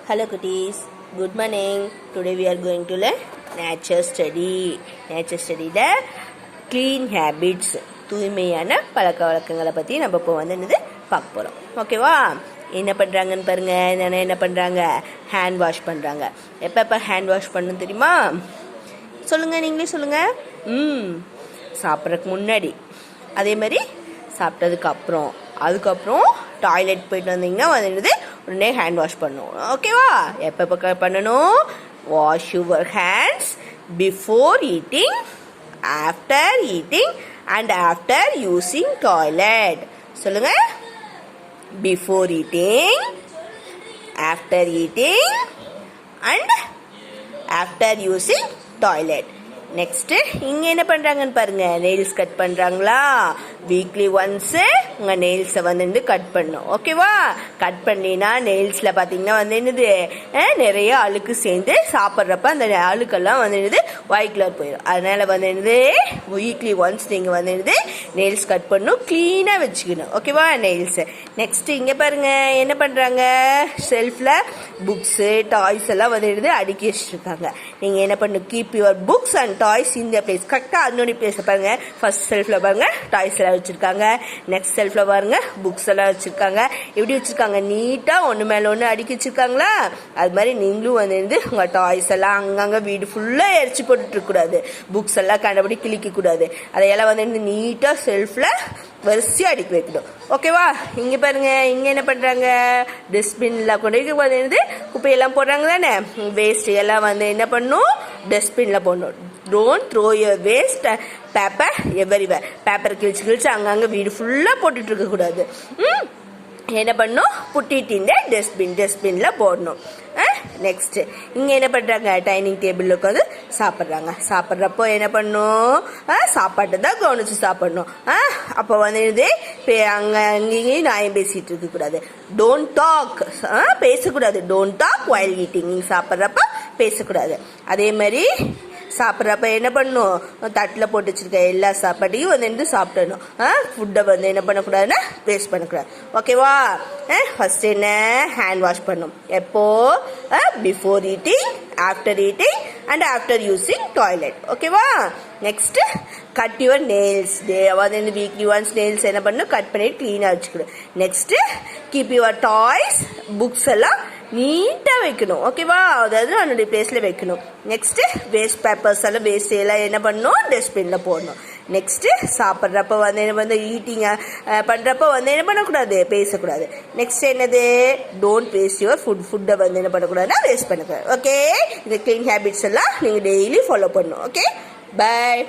Hello cuties, good morning. Today we are going to learn nature study. Nature study ல clean habits, தூய்மையான பழக்க வழக்கங்களை பற்றி நம்ம இப்போ என்னது பார்க்க போகிறோம். ஓகேவா? என்ன பண்ணுறாங்கன்னு பாருங்க. என்ன பண்ணுறாங்க? ஹேண்ட் வாஷ் பண்ணுறாங்க. எப்போ ஹேண்ட் வாஷ் பண்ணணும் தெரியுமா? சொல்லுங்கள், நீங்களே சொல்லுங்கள். சாப்பிட்றதுக்கு முன்னாடி, அதே மாதிரி சாப்பிட்டதுக்கு அப்புறம், அதுக்கப்புறம் டாய்லெட் போயிட்டு வந்தீங்கன்னா வந்துடுது உடனே ஹேண்ட் வாஷ் பண்ணணும். ஓகேவா? எப்போ பண்ணணும்? Wash your hands before eating, after eating and after using toilet. சொல்லுங்க. Before eating, after eating and after using toilet. Next இங்க என்ன பண்றாங்கன்னு பாருங்க. நெயில்ஸ் கட் பண்றாங்களா? வீக்லி ஒன்ஸ் உங்க நெயில்ஸை வந்து கட் பண்ணும். ஓகேவா? கட் பண்ணினா நெயில்ஸ்ல பாத்தீங்கன்னா என்னது நிறைய அழுக்கு சேர்ந்து சாப்பிட்றப்ப அந்த அழுக்கெல்லாம் என்னது ஒயிட் கலர் போயிடும். அதனால என்னது வீக்லி ஒன்ஸ் நீங்க என்னது நெயில்ஸ் கட் பண்ணணும், கிளீனா வச்சுக்கணும். ஓகேவா? நெயில்ஸ். நெக்ஸ்ட் இங்க பாருங்க என்ன பண்றாங்க. ஷெல்ஃப்ல புக்ஸ், டாய்ஸ் எல்லாம் என்னது அடுக்கி வச்சிருக்காங்க. நீங்க என்ன பண்ணு, keep your books and toys in the place. கரெக்டா அதனுடைய பிளேஸ்ல பாருங்க. ஃபர்ஸ்ட் செல்ஃப்ல பாருங்க டாய்ஸ் எல்லாம் வச்சிருக்காங்க. நெக்ஸ்ட் செல்ஃப்ல பாருங்க புக்ஸ் எல்லாம் வச்சிருக்காங்க. எப்படி வச்சிருக்காங்க? நீட்டா ஒண்ணு மேல ஒண்ணு அடுக்கி வச்சிருக்காங்களா? அது மாதிரி நீங்களும் வந்து உங்க டாய்ஸ் எல்லாம் அங்கங்க வீடு ஃபுல்லா எரிச்சு போட்டுட்டு இருக்க கூடாது. புக்ஸ் எல்லாம் கண்டபடி கிழிக்க கூடாது. அதையெல்லாம் வந்து நீட்டா செல்ஃப்ல வரிசையா அடுக்கி வைக்கணும். ஓகேவா? இங்க பாருங்க, இங்க என்ன பண்றாங்க. டஸ்ட்பின்ல கொண்டு வந்து குப்பையெல்லாம் போடுறாங்க தானே. வேஸ்ட் எல்லாம் என்ன பண்ணும்? டஸ்ட்பின்ல போடணும். Don't throw your waste paper எவரிவேர். Paper கிழிச்சு அங்கங்க வீடு ஃபுல்லா போட்டுட்டு இருக்க கூடாது. என்ன பண்ணும்? புட்டிட்டு இந்த டஸ்ட்பின்ல போடணும். நெக்ஸ்ட் இங்க என்ன பண்றாங்க. டைனிங் டேபிள்ல உட்காந்து சாப்பிட்றாங்க. சாப்பிட்றப்போ என்ன பண்ணும்? சாப்பாட்டை தான் கவனிச்சு சாப்பிடணும். அப்போ அங்க அங்கேயும் நியாயம் பேசிட்டு இருக்க கூடாது. டோன்ட் டாக், பேசக்கூடாது. Don't talk while eating. நீங்க சாப்பிட்றப்ப பேசக்கூடாது. அதே மாதிரி சாப்பிட்றப்ப என்ன பண்ணும்? தட்டில் போட்டு வச்சிருக்க எல்லா சாப்பாட்டையும் சாப்பிடணும். ஃபுட்டை என்ன பண்ணக்கூடாதுன்னா வேஸ்ட் பண்ணக்கூடாது. ஓகேவா? ஃபர்ஸ்ட் என்ன? ஹேண்ட் வாஷ் பண்ணும். எப்போ? Before eating, after eating and after using toilet. ஓகேவா? Next cut your nails. Weekly once nails என்ன பண்ணணும்? கட் பண்ணிட்டு கிளீனா வச்சுக்கணும். Next keep your toys, books எல்லாம் நீட்டா வைக்கணும். ஓகேவா? அதாவது அதனுடைய பிளேஸ்ல வைக்கணும். நெக்ஸ்ட் வேஸ்ட் பேப்பர்ஸ் எல்லாம் வேஸ்ட் எல்லாம் என்ன பண்ணணும்? டஸ்ட்பின்ல போடணும். நெக்ஸ்ட் சாப்பிட்றப்ப என்ன ஈட்டிங் பண்றப்ப என்ன பண்ணக்கூடாது? பேசக்கூடாது. நெக்ஸ்ட் என்னது? டோன்ட் வேஸ்ட் யுவர் ஃபுட்டை என்ன பண்ணக்கூடாதுன்னா வேஸ்ட் பண்ணக்கூடாது. ஓகே? இந்த கிளீன் ஹேபிட்ஸ் எல்லாம் நீங்க டெய்லி ஃபாலோ பண்ணணும். ஓகே? பை.